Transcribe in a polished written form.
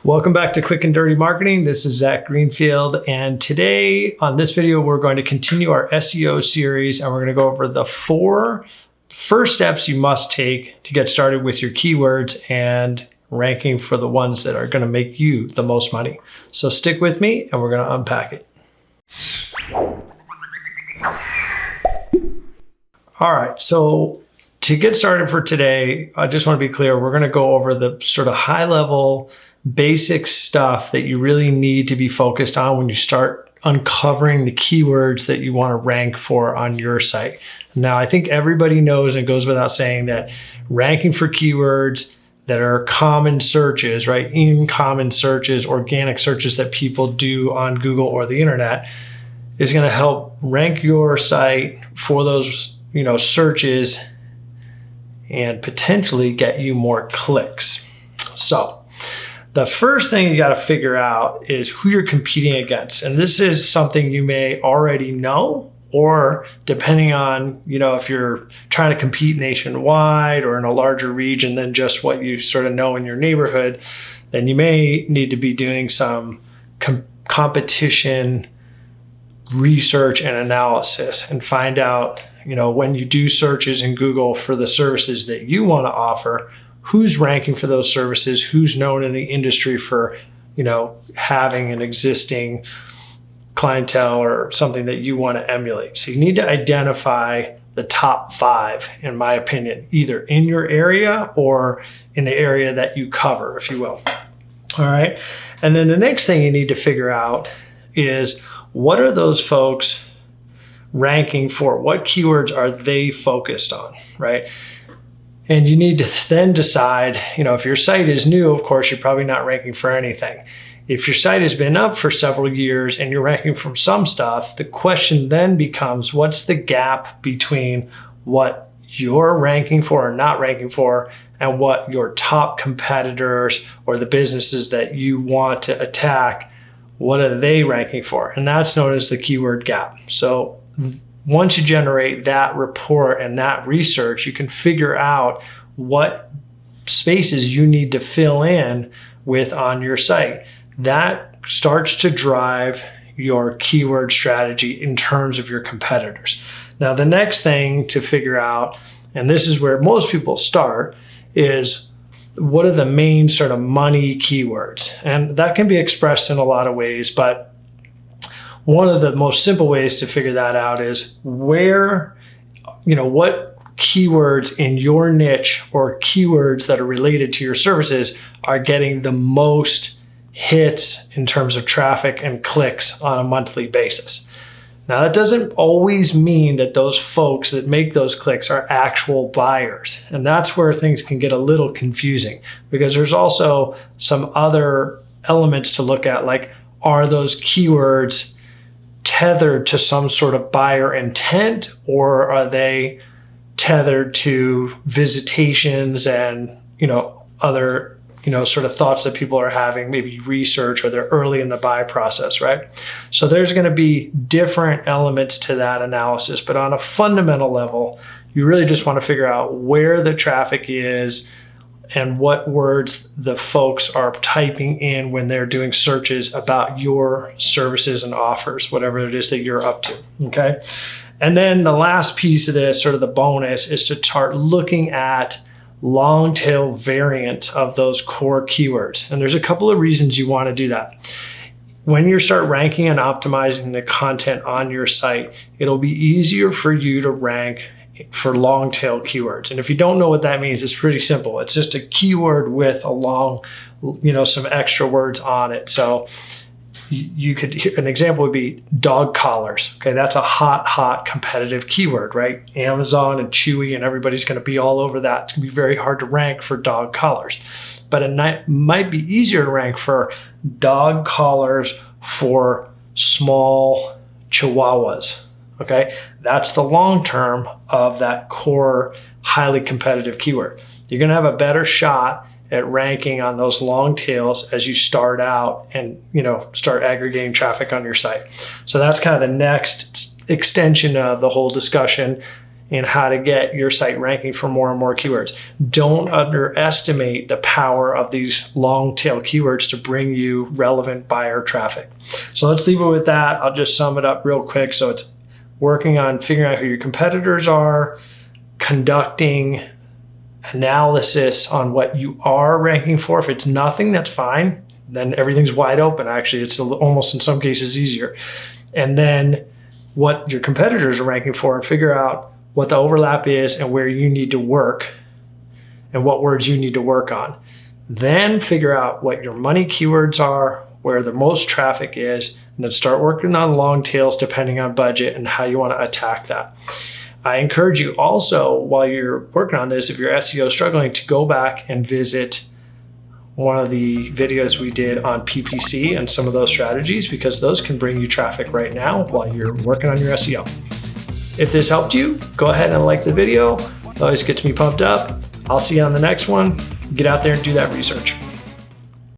Welcome back to Quick and Dirty Marketing. This is Zach Greenfield, and today on this video, we're going to continue our SEO series, and we're going to go over the 4 first steps you must take to get started with your keywords and ranking for the ones that are going to make you the most money. So stick with me, and we're going to unpack it. All right, so to get started for today, I just want to be clear, we're going to go over the sort of high-level basic stuff that you really need to be focused on when you start uncovering the keywords that you want to rank for on your site. Now, I think everybody knows, and it goes without saying, that ranking for keywords that are common searches, right? In common searches, organic searches that people do on Google or the internet is going to help rank your site for those, searches and potentially get you more clicks. So the first thing you got to figure out is who you're competing against. And this is something you may already know, or depending on, if you're trying to compete nationwide or in a larger region than just what you sort of know in your neighborhood, then you may need to be doing some competition research and analysis and find out, when you do searches in Google for the services that you want to offer, who's ranking for those services, who's known in the industry for, having an existing clientele or something that you want to emulate. So you need to identify the top 5, in my opinion, either in your area or in the area that you cover, if you will. All right. And then the next thing you need to figure out is, what are those folks ranking for? What keywords are they focused on, right? And you need to then decide, if your site is new, of course, you're probably not ranking for anything. If your site has been up for several years and you're ranking from some stuff, the question then becomes, what's the gap between what you're ranking for or not ranking for and what your top competitors or the businesses that you want to attack, what are they ranking for? And that's known as the keyword gap. So once you generate that report and that research, you can figure out what spaces you need to fill in with on your site. That starts to drive your keyword strategy in terms of your competitors. Now, the next thing to figure out, and this is where most people start, is what are the main sort of money keywords? And that can be expressed in a lot of ways, but one of the most simple ways to figure that out is where, what keywords in your niche or keywords that are related to your services are getting the most hits in terms of traffic and clicks on a monthly basis. Now, that doesn't always mean that those folks that make those clicks are actual buyers. And that's where things can get a little confusing, because there's also some other elements to look at, like, are those keywords tethered to some sort of buyer intent, or are they tethered to visitations and, other, sort of thoughts that people are having, maybe research, or they're early in the buy process, right? So there's going to be different elements to that analysis, but on a fundamental level, you really just want to figure out where the traffic is and what words the folks are typing in when they're doing searches about your services and offers, whatever it is that you're up to, okay? And then the last piece of this, sort of the bonus, is to start looking at long tail variants of those core keywords. And there's a couple of reasons you want to do that. When you start ranking and optimizing the content on your site, it'll be easier for you to rank for long tail keywords. And if you don't know what that means, it's pretty simple. It's just a keyword with a long, some extra words on it. So you could, an example would be dog collars. Okay, that's a hot competitive keyword, right? Amazon and Chewy and everybody's going to be all over that. It's going to be very hard to rank for dog collars. But it might be easier to rank for dog collars for small Chihuahuas. Okay, that's the long term of that core highly competitive keyword. You're going to have a better shot at ranking on those long tails as you start out and start aggregating traffic on your site. So that's kind of the next extension of the whole discussion. in how to get your site ranking for more and more keywords. Don't underestimate the power of these long tail keywords to bring you relevant buyer traffic. So let's leave it with that. I'll just sum it up real quick. So it's working on figuring out who your competitors are, conducting analysis on what you are ranking for. If it's nothing, that's fine. Then everything's wide open. Actually, it's almost in some cases easier. And then what your competitors are ranking for, and figure out what the overlap is and where you need to work and what words you need to work on. Then figure out what your money keywords are, where the most traffic is, and then start working on long tails depending on budget and how you want to attack that. I encourage you also, while you're working on this, if your SEO is struggling, to go back and visit one of the videos we did on PPC and some of those strategies, because those can bring you traffic right now while you're working on your SEO. If this helped you, go ahead and like the video. It always gets me pumped up. I'll see you on the next one. Get out there and do that research.